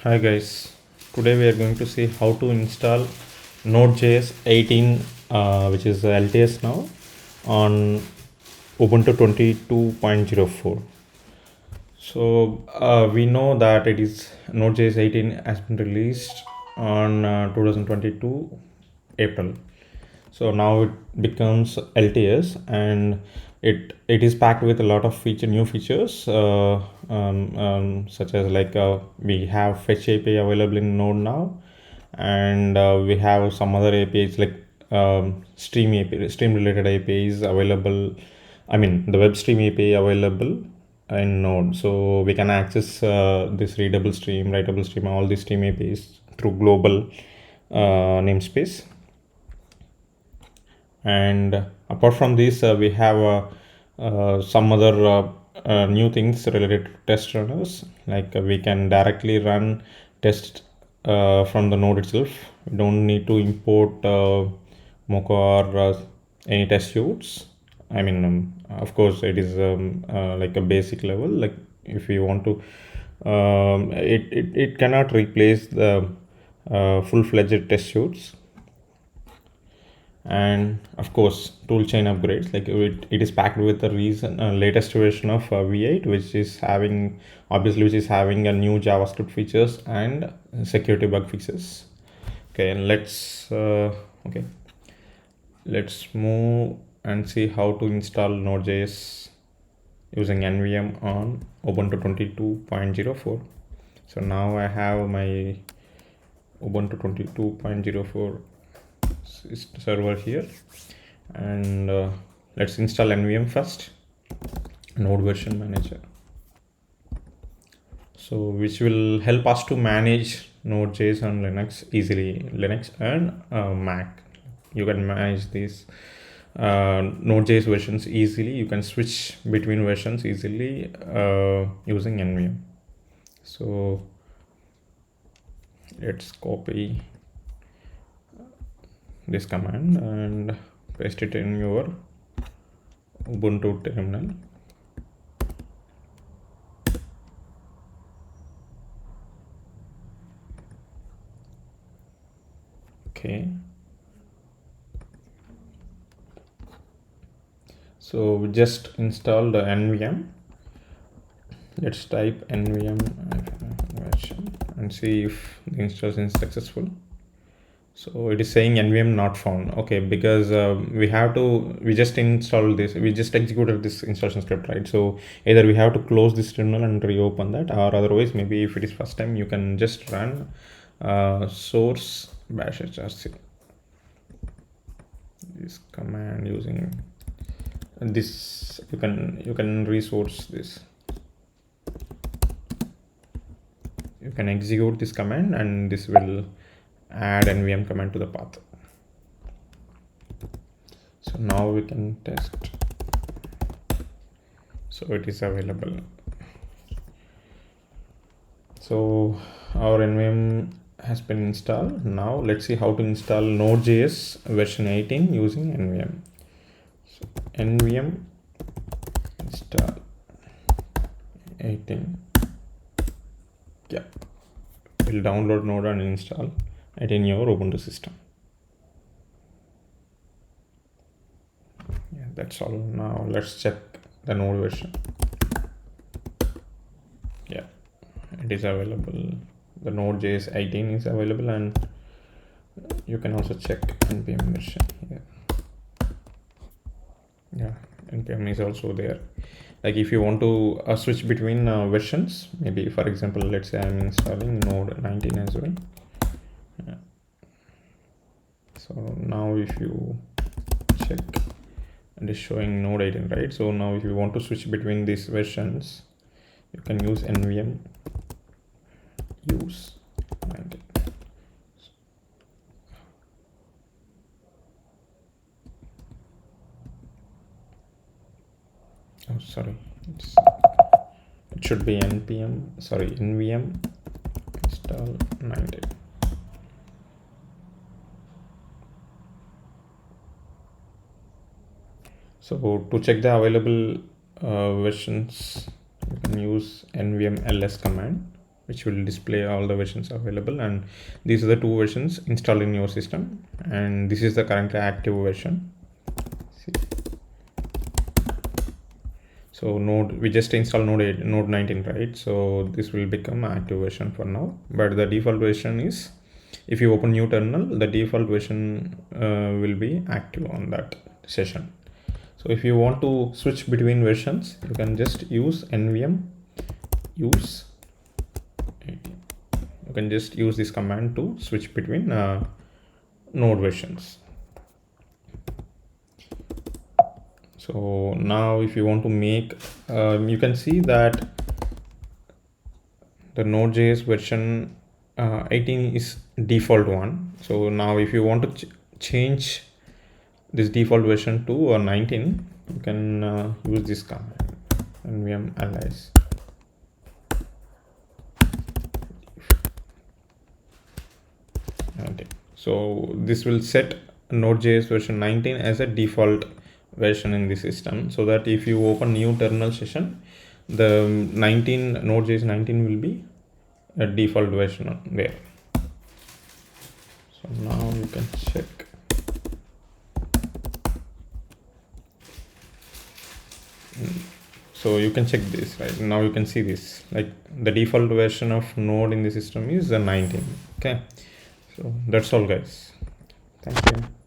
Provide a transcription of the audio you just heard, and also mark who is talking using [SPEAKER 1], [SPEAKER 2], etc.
[SPEAKER 1] Hi guys, today we are going to see how to install Node.js 18, which is LTS now, on Ubuntu 22.04. So we know that it is Node.js 18 has been released on 2022 April. So now it becomes LTS, and it is packed with a lot of new features, such as we have fetch API available in Node now, and we have some other APIs like stream API, stream related APIs available. I mean the web stream API available in Node, so we can access this readable stream, writable stream, all these stream APIs through global namespace. And apart from this, we have some other new things related to test runners, like we can directly run test from the node itself. We don't need to import Mocha or any test suits. I mean, of course it is like a basic level. Like if we want to, it cannot replace the full-fledged test suits. And of course toolchain upgrades, like it is packed with the latest version of v8, which is having a new JavaScript features and security bug fixes. Okay, and let's move and see how to install Node.js using nvm on Ubuntu 22.04. So now I have my Ubuntu 22.04 server here, and let's install nvm first, node version manager, so which will help us to manage Node.js on Linux and Mac. You can manage these Node.js versions easily. You can switch between versions easily using nvm. So let's copy this command and paste it in your Ubuntu terminal. Okay, so we just installed the nvm. Let's type nvm version and see if the installation is successful. So it is saying nvm not found. Okay, because we just installed this, we just executed this installation script, right? So either we have to close this terminal and reopen that, or otherwise maybe if it is first time, you can just run source bash hrc, this command using this. You can resource this. You can execute this command and this will add nvm command to the path. So now we can test. So it is available. So our nvm has been installed. Now let's see how to install Node.js version 18 using nvm. So nvm install 18. Yeah, we'll download Node and install it in your Ubuntu system. Yeah, that's all. Now let's check the Node version. Yeah, it is available. The Node.js 18 is available, and you can also check npm version here. Yeah, npm is also there. Like if you want to switch between versions, maybe for example, let's say I'm installing Node 19 as well. Yeah. So now if you check, and it's showing Node 18, right? So now if you want to switch between these versions, you can use nvm use 19. Oh, sorry, it should be nvm install 19. So to check the available versions, you can use nvm ls command, which will display all the versions available, and these are the two versions installed in your system, and this is the currently active version. See. So node, we just install node 19, right? So this will become active version for now, but the default version is, if you open new terminal, the default version will be active on that session. So if you want to switch between versions, you can just use nvm use. You can just use this command to switch between node versions. So now if you want to make, you can see that the Node.js version 18 is default one. So now if you want to change this default version to 19, you can use this command nvm alias. Okay. So this will set Node.js version 19 as a default version in the system, so that if you open new terminal session, the Node.js 19 will be a default version there. So now you can check. So you can check this, right? Now you can see this, like the default version of Node in the system is 19. Okay, so that's all, guys. Thank you.